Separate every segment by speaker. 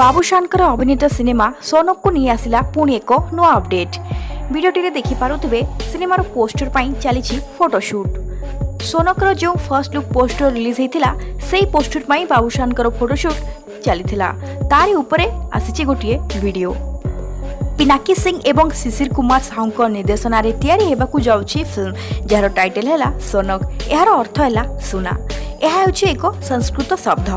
Speaker 1: बाबुशानकर अभिनीत सिनेमा सोनक को नहीं आसिला पुणी एक नुआ अपडेट। वीडियोटी देखि पारुथिबे सिनेमार पोस्टर पाई चली फोटोशूट। सोनकर जो फर्स्ट लुक पोस्टर रिलीज होता से पोस्टर पाई बाबुशानकर फोटोशूट चलीथिला तारी उपरे आसीची गोटिए वीडियो। पिनाकी सिंह एवं सिसिर कुमार साहू निर्देशन तैयारी हेबाकु जाउछि फिल्म जार टाइटल है सोनक। यार अर्थ है सुना। यह एक संस्कृत शब्द।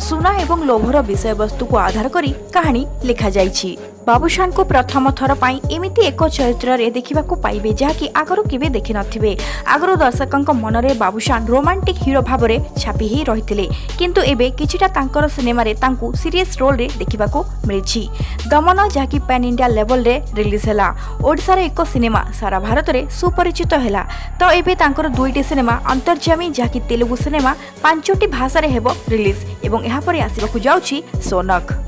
Speaker 1: सुना एवं लोभर विषय वस्तु को आधार करी कहानी लिखा जाइछि। बाबुशान को प्रथम थर पाई एमिति एक चरित्र रे देखिबाकु पाइबे जहाँकि आगरू केबे देखि नथिबे। आगरू दर्शकंक मनरे बाबुशान रोमांटिक हीरो भाबरे छापी ही रहिथिले, किंतु एबे किछिटा तांकर सिनेमा रे तांकु सीरियस रोल रे देखिबाकु मिलिछि। दमन जहाँकि पैन इंडिया लेवल रे रिलीज हैला। ओडिसा रे एक सिनेमा सारा भारत रे सुपरिचित हैला, तो एबे तांकर दुईटी सिनेमा अंतर्जामी जहाँकि तेलुगु सिनेमा 5टी भाषा रे हेबो रिलीज एवं यहाँ पर आसिबाकु जाउछि सोनक।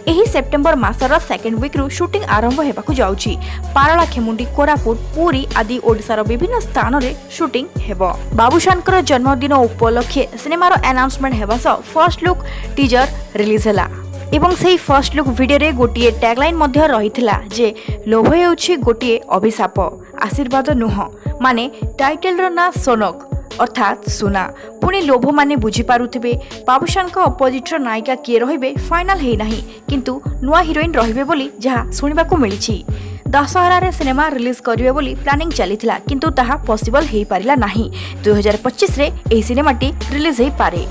Speaker 1: एही सेप्टेम्बर मासर सेकेंड वीक रु शूटिंग आरंभ हेबाकु जाउछि। पारला खेमुंडी कोरापुट पुरी आदि ओडिसार विभिन्न स्थान रे शूटिंग हेबो। बाबुशानकर जन्मदिन उपलक्षे सिनेमार अनाउंसमेंट हेबा सह फर्स्ट लुक टीजर रिलीज हैला एवं सेही फर्स्ट लुक वीडियो रे गोटिए टैगलाइन मध्य रहिथिला जे लोभ हेउछि गोटिए अभिशाप आशीर्वाद नुह, माने टाइटल रो ना सोनक अर्थात सुना। पुणी लोभ माने बुझी पारुथिबे बाबुशान का अपोजिट नायिका किए रहिबे फाइनल हे नाही, किंतु नुआ हिरोइन रहिबे बोली जहा सुनिबाकु मिलिछि। दशहरा रे सिनेमा रिलीज करिवे बोली प्लानिंग चलीथिला, किंतु ताहा पॉसिबल हेई पारिला नाही। 2025 रे एही सिनेमाटी रिलीज हेई पारे।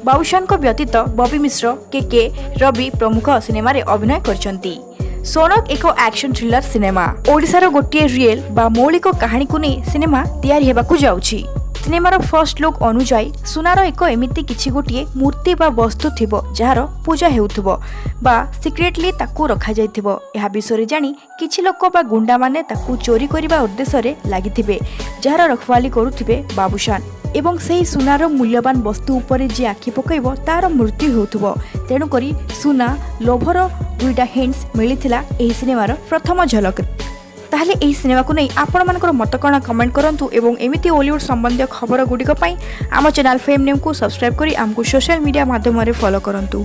Speaker 1: बाबुशान को व्यतीत बॉबी मिश्र के रवि प्रमुख सिनेमा रे अभिनय करचंती। सोनक एक एक्शन थ्रिलर सिनेमा। ओडिसार गोटिए रियल बा मौलिक कहानी को नहीं सिनेमा तैयारी हेबाकु जाउछि। सिनेमार फर्स्ट लुक अनुजाई सुनार एक एमिति किछि गोटिए मूर्ति बा वस्तु थिबो जार पूजा हेउथिबो बा सिक्रेटली ताकू रखा जाइथिबो। एहा विषय रे जानी किछि लोक बा गुंडा माने ताकू चोरी करिबा उद्देश्य रे लागिथिबे, जार रखवाली करुथिबे बाबुशान एवं सेही सुनार मूल्यवान वस्तु उपरे जे आखि पकइबो तार मृत्यु हेउथिबो। तेणु करी सुना लोभर दुईटा हिंट्स मिलिथिला एही सिनेमार प्रथम झलक। ताहले एही सिनेमा को नहीं आपण मानकर मत कण कमेंट करंतु एवं एमिति हॉलीवुड संबंधी खबर गुडिक पई आम चैनल फेम नेम को सब्सक्राइब करी आमको सोशल मीडिया माध्यम रे फॉलो करंतु।